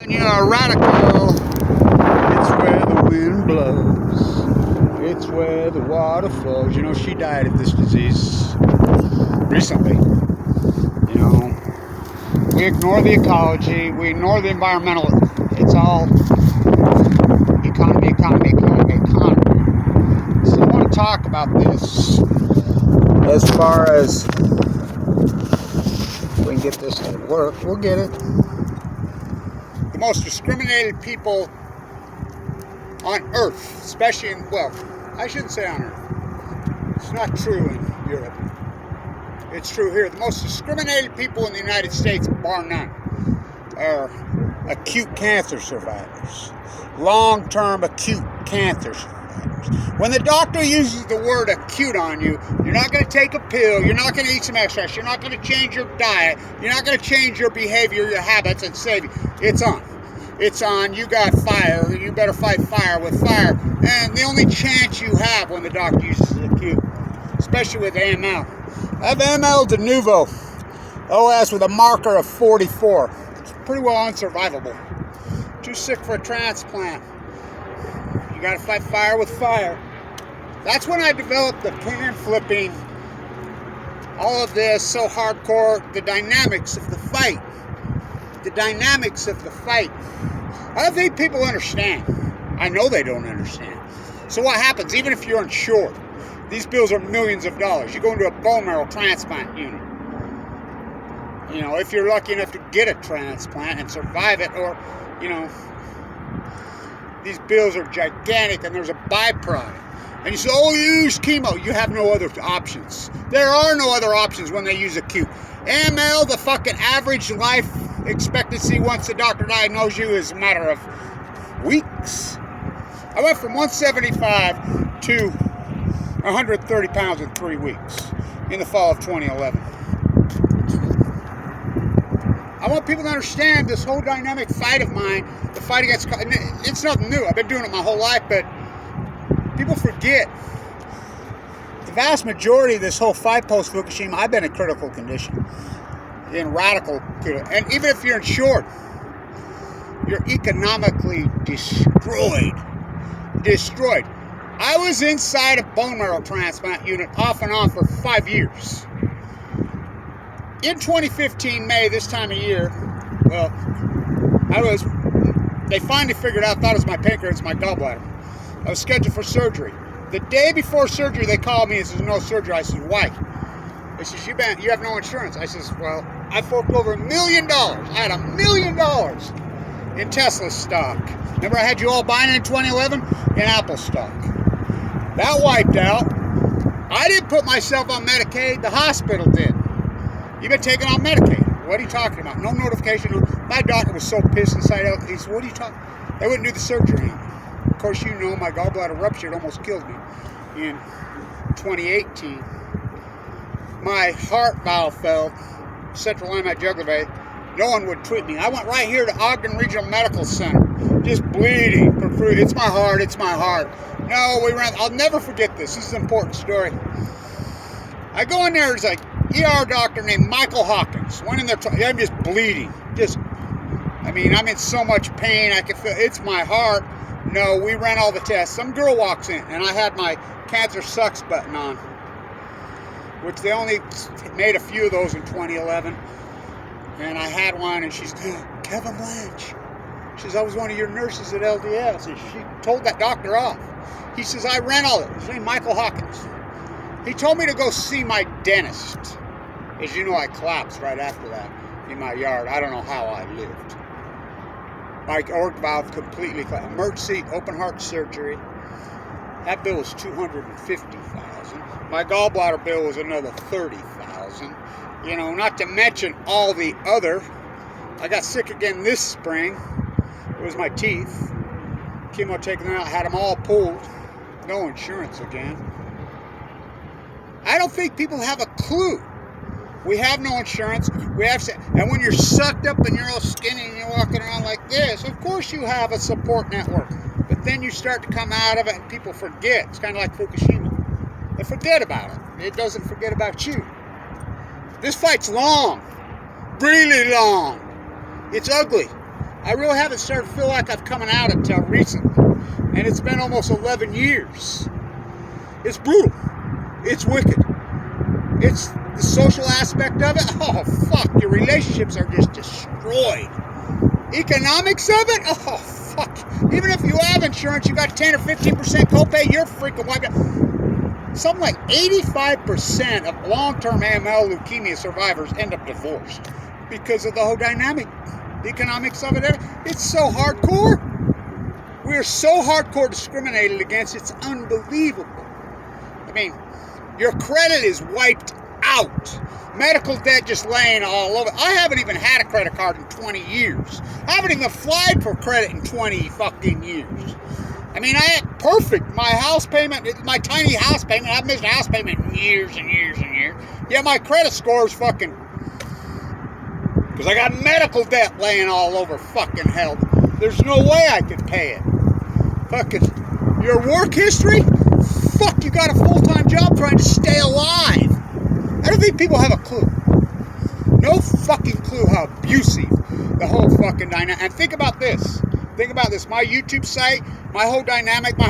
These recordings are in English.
You're a radical. It's where the wind blows. It's where the water flows. You know, she died of this disease recently. You know, we ignore the ecology. We ignore the environmental. It's all economy. So I want to talk about this as far as if we can get this to work. We'll get it. The most discriminated people on earth, especially in, well, I shouldn't say on earth. It's not true in Europe. It's true here. The most discriminated people in the United States, bar none, are acute cancer survivors. Long-term acute cancer survivors. When the doctor uses the word acute on you, you're not going to take a pill, you're not going to eat some exercise, you're not going to change your diet, you're not going to change your behavior, your habits, and save you. It's on. It's on. You got fire. You better fight fire with fire. And the only chance you have when the doctor uses acute, especially with AML. I have AML de novo, OS with a marker of 44. It's pretty well unsurvivable. Too sick for a transplant. You got to fight fire with fire. That's when I developed the can flipping, all of this so hardcore, the dynamics of the fight. The dynamics of the fight. I don't think people understand. I know they don't understand. So what happens, even if you're insured, these bills are millions of dollars. You go into a bone marrow transplant unit. You know, if you're lucky enough to get a transplant and survive it, or, you know, these bills are gigantic and there's a byproduct. And you say, oh, you use chemo. You have no other options. There are no other options when they use acute. AML, the fucking average life expectancy once the doctor diagnoses you is a matter of weeks. I went from 175 to 130 pounds in 3 weeks in the fall of 2011. I want people to understand this whole dynamic fight of mine, the fight against, it's nothing new. I've been doing it my whole life, but people forget. The vast majority of this whole fight post-Fukushima, I've been in critical condition. In radical, and even if you're insured, you're economically destroyed. I was inside a bone marrow transplant unit off and on for 5 years. In 2015, May, this time of year, well, they finally figured out, thought it was my pancreas, my gallbladder. I was scheduled for surgery. The day before surgery, they called me and said, no surgery. I said, why? They says, you have no insurance. I says, well, I forked over $1 million. I had $1 million in Tesla stock. Remember I had you all buying in 2011? In Apple stock. That wiped out. I didn't put myself on Medicaid. The hospital did. You've been taken on Medicaid. What are you talking about? No notification. My doctor was so pissed inside out. He said, what are you talking about? They wouldn't do the surgery. Of course, you know my gallbladder ruptured, almost killed me in 2018. My heart valve fell, central line, my jugular vein. No one would treat me. I went right here to Ogden Regional Medical Center, just bleeding. It's my heart. No, I'll never forget this. This is an important story. I go in there, there's like ER doctor named Michael Hawkins. Went in there, I'm just bleeding. I'm in so much pain, I can feel, it's my heart. No, we ran all the tests. Some girl walks in, and I had my cancer sucks button on, which they only made a few of those in 2011. And I had one, and she's, Kevin Blanche. She says, I was one of your nurses at LDS. And she told that doctor off. He says, I ran all of it. His name Michael Hawkins. He told me to go see my dentist. As you know, I collapsed right after that in my yard. I don't know how I lived. My aortic valve completely collapsed. Emergency open heart surgery. That bill was $250,000. My gallbladder bill was another $30,000. You know, not to mention all the other. I got sick again this spring. It was my teeth. Chemo taken out, had them all pulled. No insurance again. I don't think people have a clue. We have no insurance. And when you're sucked up and you're all skinny and you're walking around like this, of course you have a support network. But then you start to come out of it and people forget. It's kind of like Fukushima. They forget about it. It doesn't forget about you. This fight's long. Really long. It's ugly. I really haven't started to feel like I've coming out until recently. And it's been almost 11 years. It's brutal. It's wicked. It's the social aspect of it. Oh, fuck. Your relationships are just destroyed. Economics of it? Oh, fuck. Even if you have insurance, you got 10 or 15% copay, you're freaking wiped out. Something like 85% of long-term AML leukemia survivors end up divorced because of the whole dynamic. The economics of it. It's so hardcore. We are so hardcore discriminated against, it's unbelievable. I mean, your credit is wiped out. Medical debt just laying all over. I haven't even had a credit card in 20 years. I haven't even applied for credit in 20 fucking years. I mean, I had perfect. My house payment, my tiny house payment, I've missed a house payment in years and years and years. Yeah, my credit score is fucking... because I got medical debt laying all over fucking hell. There's no way I could pay it. Fucking, your work history? Fuck, you got a full-time job trying to stay alive. I don't think people have a clue. No fucking clue how abusive the whole fucking dynamic. And think about this. Think about this. My YouTube site, my whole dynamic, my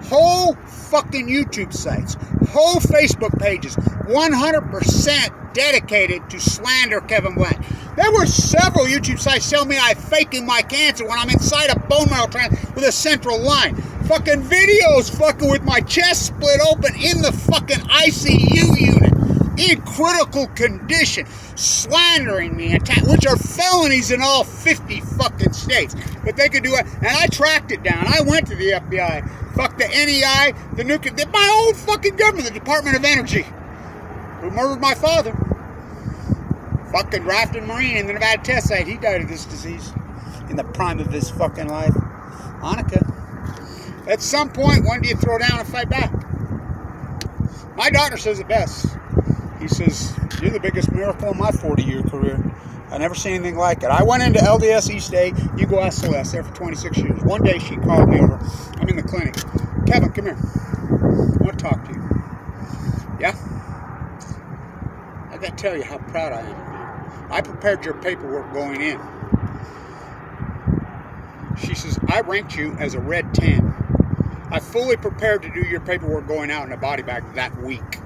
whole fucking YouTube sites, whole Facebook pages, 100% dedicated to slander Kevin Blanch. There were several YouTube sites telling me I'm faking my cancer when I'm inside a bone marrow transplant with a central line. Fucking videos fucking with my chest split open in the fucking ICU unit. In critical condition. Slandering me, which are felonies in all 50 fucking states. But they could do it. And I tracked it down. I went to the FBI. Fuck the NEI, the nuclear, my own fucking government, the Department of Energy, who murdered my father. Fucking drafted Marine in the Nevada test site. He died of this disease in the prime of his fucking life. Hanukkah. At some point, when do you throw down and fight back? My doctor says it best. He says, you're the biggest miracle in my 40-year career. I never seen anything like it. I went into LDS East Day. You go ask Celeste, there for 26 years. One day she called me over. I'm in the clinic. Kevin, come here. I want to talk to you. Yeah? I got to tell you how proud I am. I prepared your paperwork going in. She says, I ranked you as a red 10. I fully prepared to do your paperwork going out in a body bag that week.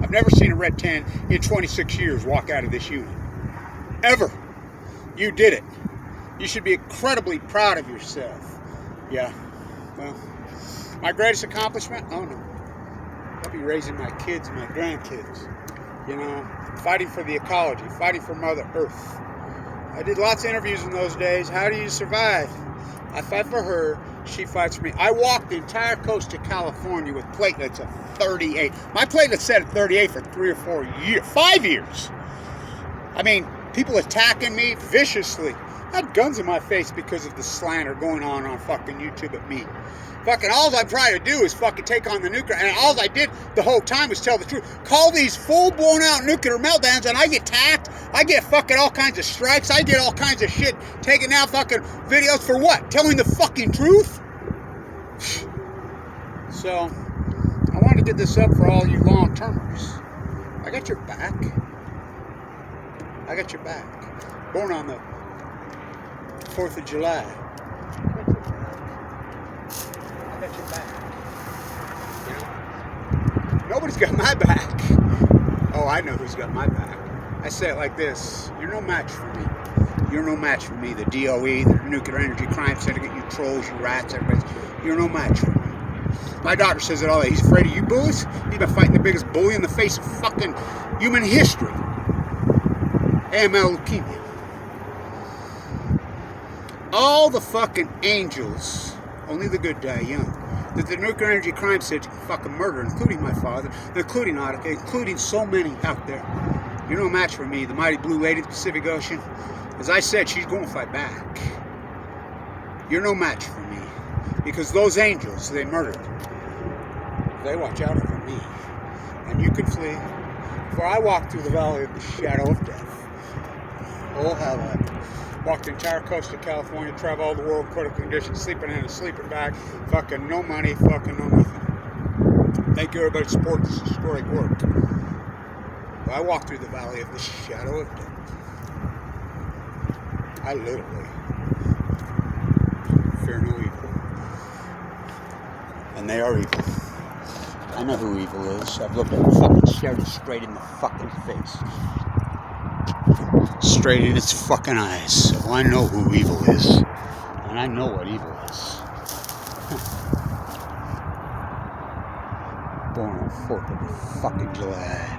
I've never seen a red 10 in 26 years walk out of this unit. Ever. You did it. You should be incredibly proud of yourself. Yeah. Well, my greatest accomplishment? Oh no. I'll be raising my kids and my grandkids. You know, fighting for the ecology, fighting for Mother Earth. I did lots of interviews in those days. How do you survive? I fight for her. She fights for me. I walked the entire coast of California with platelets of 38. My platelets set at 38 for 3 or 4 years. 5 years. I mean, people attacking me viciously. I had guns in my face because of the slander going on fucking YouTube at me. Fucking all I'm trying to do is fucking take on the nuclear, and all I did the whole time was tell the truth. Call these full blown out nuclear meltdowns, and I get attacked. I get fucking all kinds of strikes. I get all kinds of shit taking out fucking videos for what? Telling the fucking truth? So, I want to get this up for all you long-termers. I got your back. I got your back. Born on the 4th of July. I got your back. You know? Nobody's got my back. Oh, I know who's got my back. I say it like this. You're no match for me. You're no match for me. The DOE, the Nuclear Energy Crime Syndicate, you trolls, you rats, everybody. You're no match for me. My doctor says it all day. He's afraid of you bullies. He's been fighting the biggest bully in the face of fucking human history. AML leukemia. All the fucking angels, only the good die young, that the Nuclear Energy Crime Syndicate fucking murdered, including my father, including Annika, including so many out there. You're no match for me, the mighty blue lady of the Pacific Ocean. As I said, she's going to fight back. You're no match for me. Because those angels they murdered, they watch out for me. And you can flee. For I walk through the valley of the shadow of death. Oh, how I walked the entire coast of California, travel all the world, critical conditions, sleeping in a sleeping bag, fucking no money, fucking no nothing. Thank you everybody for supporting this historic work. I walk through the valley of the shadow of death. I literally And they are evil. I know who evil is. I've looked at the fucking charity straight in the fucking face. Straight in its fucking eyes. So I know who evil is. And I know what evil is. Born on the 4th of fucking July.